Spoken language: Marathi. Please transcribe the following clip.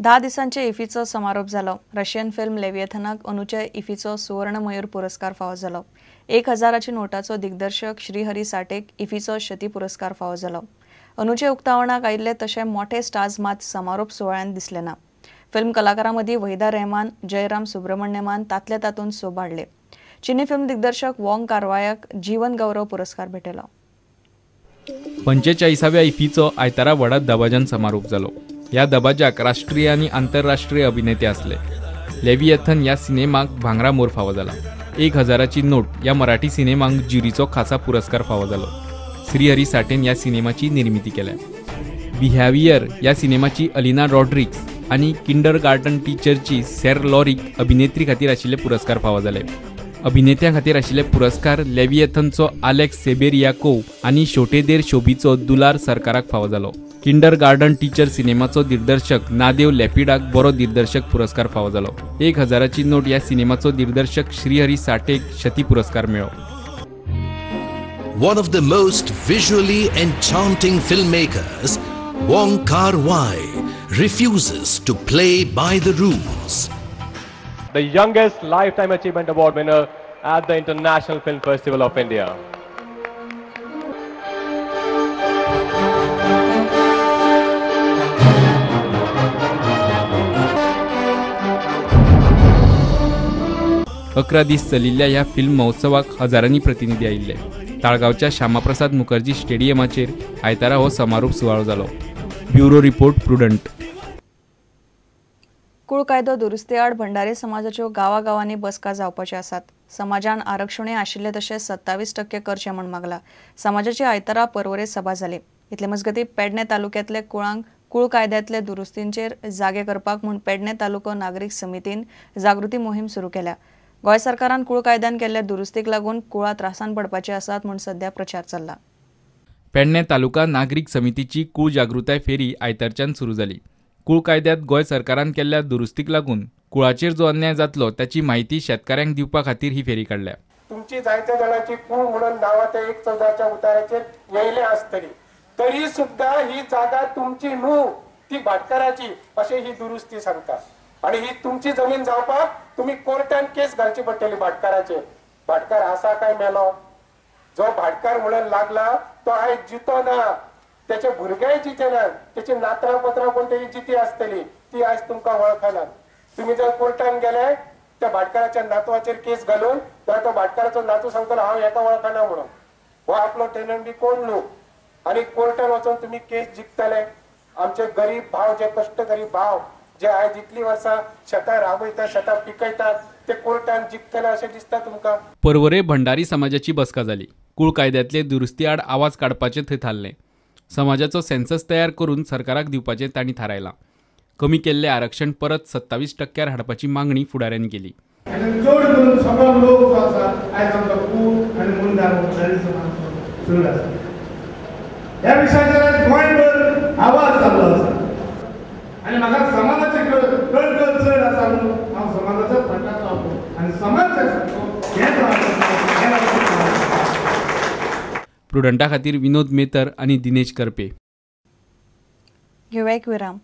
10 दिसांचे इफीचो समारोप जालो। रशियन फिल्म लेविएथनाक अंदूचे इफीचो सुवर्ण मयूर पुरस्कार फावो जालो। 1000ची नोटाचो दिग्दर्शक श्रीहरी साटेक इफीचो शती पुरस्कार फावो जालो। अंदूचे उक्तावणाक आयिल्ले तशे मोठे स्टार्स मात समारोप सुवाळ्यात दिसले ना। फिल्म कलाकारां मदीं वहिदा रहमान, जयराम सुब्रमण्यमान तातले तातूंत सोबाडले। चीनी फिल्म दिग्दर्शक वॉंग कारवायाक जीवन गौरव पुरस्कार भेटलो। 45व्या इफीचो आयतारा व्हडा दबाज्यान समारोप जालो। ह्या दबाज्याक राष्ट्रीय आणि आंतरराष्ट्रीय अभिनेते असले। लेविएथन या सिनेमाक भांगरा मोर फावो जाला। 1000ची नोट या मराठी सिनेमाक ज्युरीचो खासा पुरस्कार फावो जालो। श्रीहरी साटेन या सिनेमाची निर्मिती केल्या। बिहेवियर या सिनेमाची अलिना रॉड्रिग्स आणि किंडरगार्टन टीचरची सॅर लॉरिक अभिनेत्री खातीर आशिल्ले पुरस्कार फावो जाले। अभिनेत्यां खातीर आशिल्ले पुरस्कार लेविएथनचो आलेक्स सेबेरियाकोव आणि शोटेदेर शोभीचो दुलार सरकाराक फावो जालो। किंडरगार्टन टीचर सिनेमाचो दिग्दर्शक नादेव लेपिडाक बरो दिग्दर्शक पुरस्कार फावो जालो। 1000ची नोट या सिनेमाचो दिग्दर्शक श्रीहरी साटेक शती पुरस्कार मेळ्ळो। One of the most visually enchanting filmmakers, Wong Kar-wai, refuses to play by the rules. The youngest Lifetime Achievement Award winner at the International Film Festival of India. अकरा दीस चलिल्ल्या ह्या फिल्म महोत्सवाक हजारांनी प्रतिनिधी आयिल्ले। ताळगांवच्या श्यामाप्रसाद मुखर्जी स्टेडियमाचेर आयतारा हो समारोप सुवाळो जालो। Bureau report prudent. कुळ कायदो दुरुस्ते आड भंडारी समाजाच्यो गांवांनी बसका जावपाचे आसात। समाजान आरक्षणय आशिल्ले तशें 27% करचे म्हण मागला। समाजाची आयतारा परवरे सभा जाली। इतले मजगती पेडणे तालुक्यांतले कुळांक कुळ कायद्यातले दुरुस्तींचेर जागे करपाक म्हूण पेडणे तालुको नागरीक समितीन जागृती मोहीम सुरू केल्या। गोंय सरकारान कुळ कायद्यान केल्ल्या दुरुस्तीक लागून कुळा त्रासान पडपाचे आसात म्हूण सध्या प्रचार चल्ला। पेडणे तालुका नागरीक समितीची कुळ जागृताय फेरी आयतारच्यान सुरू जाली। कुळ कायद्यात गोंय सरकारान केल्ल्या दुरुस्तीक लागून कुळाचेर जो अन्याय जातलो त्याची माहिती शेतकऱ्यांक दिवपा खातीर ही फेरी काडल्या। तुमची जायत्या जाणांची कुळ म्हणून नांवां ते 1/14च्या उताराचेर येयले आसतली, तरी सुद्धा ही जागा तुमची न्हू, ती भाटकाराची अशी ही दुरुस्ती सांगता। आणि ही तुमची जमीन जावपाक तुम्ही कोर्टान केस घालची पडटली भाटकाराचेर। भाटकार आसा काय मेलो? जो भाटकार म्हणून लागला तो आयज जितो ना, त्याचे भुरगेय जिते ना, त्याची नातरां पत्रां कोण तरी जिती आसतली ती आयज तुमकां वळखना। तुम्ही जर कोर्टान गेले त्या भाटकाराच्या नातवाचेर केस घालून जाल्यार तो भाटकाराचो नातू सांगतलो हांव हेका वळखना म्हणून, हो आपलो टेनंट बी कोण न्हू। आणि कोर्टान वचून तुम्ही केस जिखतले। आमचे गरीब भाव, जे कष्टकरी भाव जे आयज इतली वर्सां शेतां राबयतात, शेतां पिकयतात, ते कोर्टान जिखतले अशें दिसता तुमकां? परवरे भंडारी समाजाची बसका जाली। कुळ कायद्यातले दुरुस्ती आड आवाज काडपाचे थंय थारले। समाजाचो सेन्सस तयार करून सरकाराक दिवपाचे तांणी थारायला। कमी केल्ले आरक्षण परत 27%र हाडपाची मागणी फुडाऱ्यांनी केली। प्रुडंटा खातीर विनोद मेतर आणि दिनेश करपे। घेऊया एक विराम।